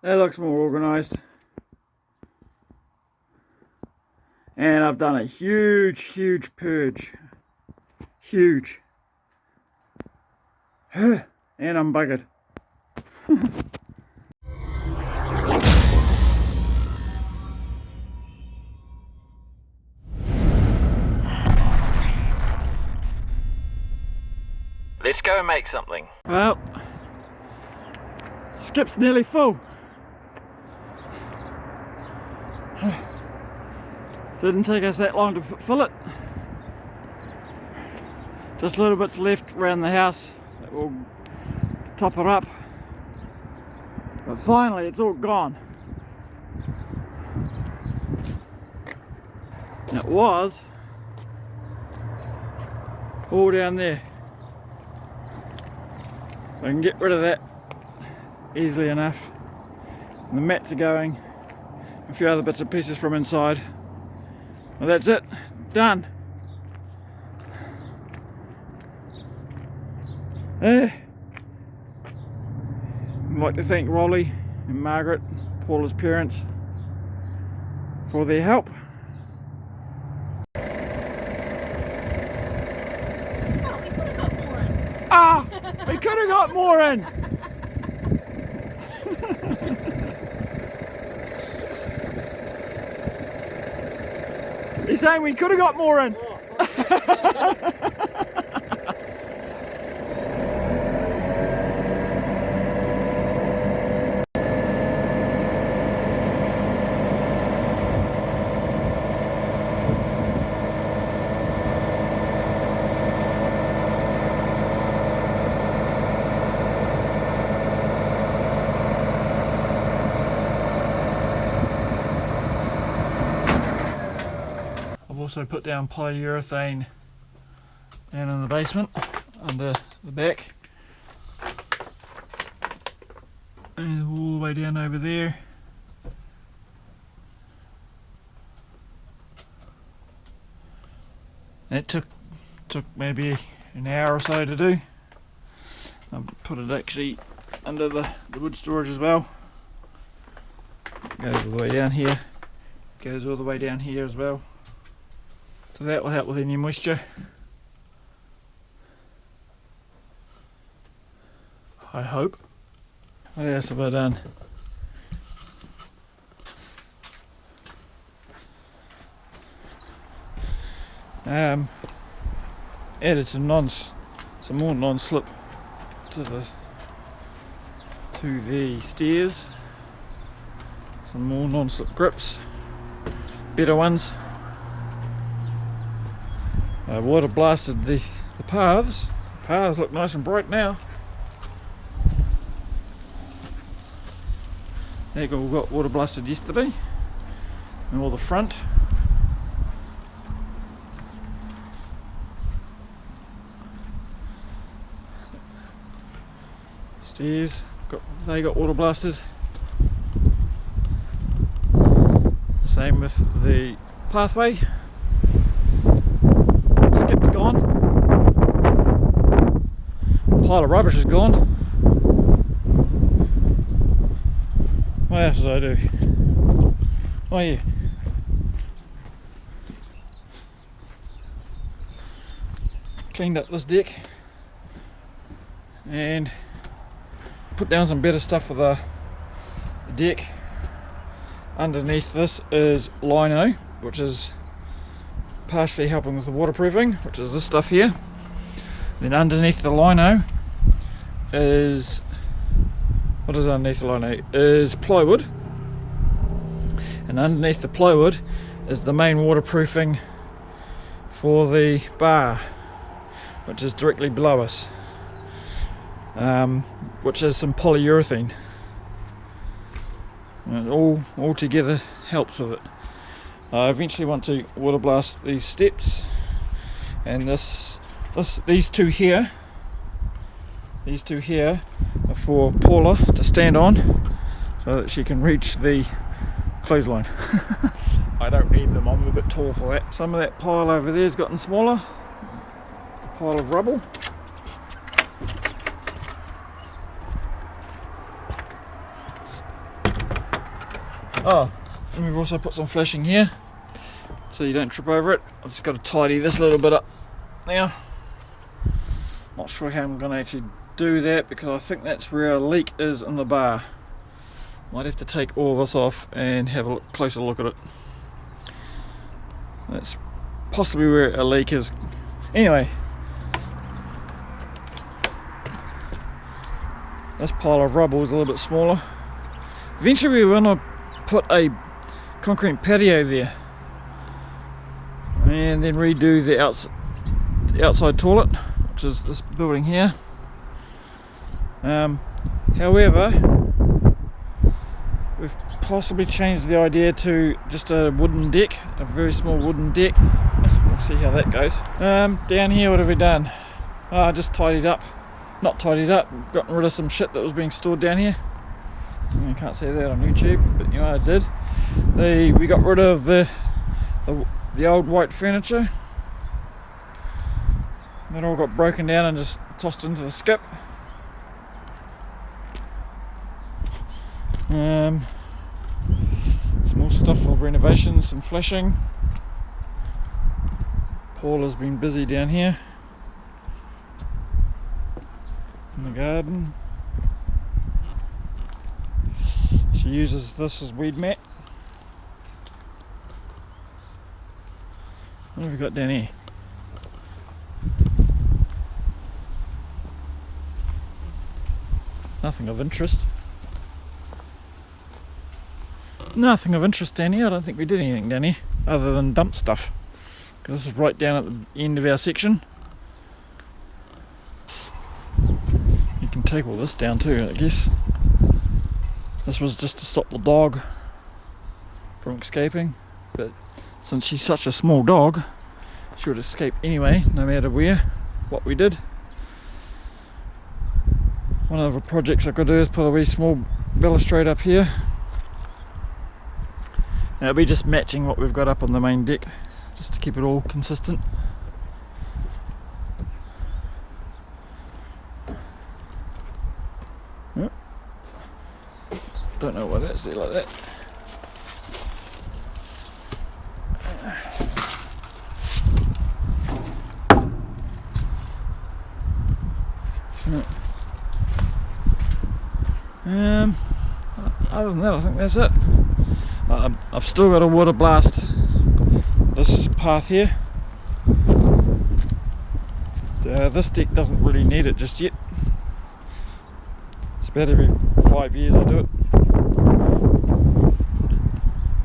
That looks more organised. And I've done a huge purge. Huge. And I'm buggered. Let's go and make something. Well, skip's nearly full. Didn't take us that long to fill it. Just little bits left around the house that will top it up. But finally it's all gone. And it was all down there. I can get rid of that easily enough. And the mats are going, a few other bits and pieces from inside. Well, that's it, done. I'd like to thank Rolly and Margaret, Paula's parents, for their help. Ah, we could have got more in. He's saying we could have got more in. I've also put down polyurethane down in the basement under the back and all the way down over there. It took maybe an hour or so to do. I put it actually under the wood storage as well. It goes all the way down here, goes all the way down here as well. So that will help with any moisture. I hope. What else have I done? Added some more non-slip to the stairs. Some more non-slip grips, better ones. Water blasted the paths. The paths look nice and bright now. They all got water blasted yesterday, and all the front. Stairs they got water blasted. Same with the pathway. Skip's gone. Pile of rubbish is gone. What else did I do? Oh yeah. Cleaned up this deck and put down some better stuff for the deck. Underneath this is lino, which is partially helping with the waterproofing, which is this stuff here. Then underneath the lino is, what is underneath the lino? Is plywood. And underneath the plywood is the main waterproofing for the bar, which is directly below us, which is some polyurethane. And all together helps with it. I eventually want to water blast these steps, and these two here are for Paula to stand on so that she can reach the clothesline. I don't need them, I'm a bit tall for that. Some of that pile over there has gotten smaller, the pile of rubble. Oh, and we've also put some flashing here so you don't trip over it. I've just got to tidy this little bit up now. Not sure how I'm going to actually do that because I think that's where a leak is in the bar. Might have to take all this off and have a closer look at it. That's possibly where a leak is. Anyway, this pile of rubble is a little bit smaller. Eventually we want to put a concrete patio there and then redo the outside toilet, which is this building here. However, we've possibly changed the idea to just a wooden deck, a very small wooden deck. We'll see how that goes. Down here, what have we done? Just tidied up. Not tidied up, gotten rid of some shit that was being stored down here. You can't see that on YouTube, but you know I did. We got rid of the old white furniture. That all got broken down and just tossed into the skip. Some more stuff for renovation, some flashing. Paul has been busy down here in the garden. She uses this as weed mat. What have we got down here? Nothing of interest. Nothing of interest down here. I don't think we did anything down here other than dump stuff, because this is right down at the end of our section. You can take all this down too, I guess. This was just to stop the dog from escaping, but since she's such a small dog, she would escape anyway, no matter what we did. One of the projects I could do is put a wee small balustrade up here. Now it'll be just matching what we've got up on the main deck, just to keep it all consistent. Yep. Don't know why that's there like that. Other than that, I think that's it. I've still got to water blast this path here. This deck doesn't really need it just yet. It's about every 5 years I do it.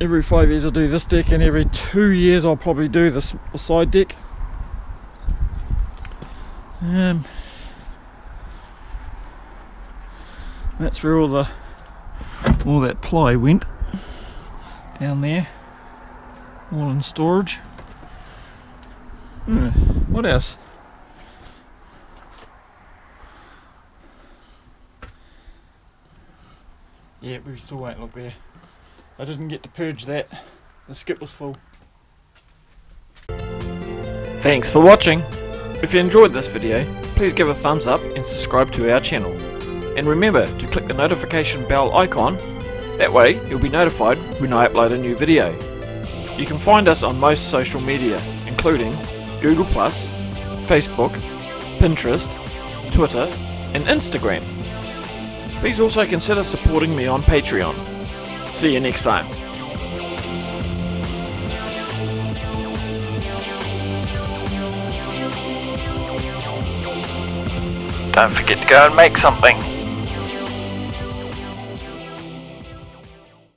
Every 5 years I do this deck, and every 2 years I'll probably do the side deck. That's where all that ply went, down there, all in storage. What else? Yeah, we still won't look there. I didn't get to purge that. The skip was full. Thanks for watching. If you enjoyed this video, please give a thumbs up and subscribe to our channel. And remember to click the notification bell icon, that way you'll be notified when I upload a new video. You can find us on most social media, including Google+, Facebook, Pinterest, Twitter and Instagram. Please also consider supporting me on Patreon. See you next time. Don't forget to go and make something.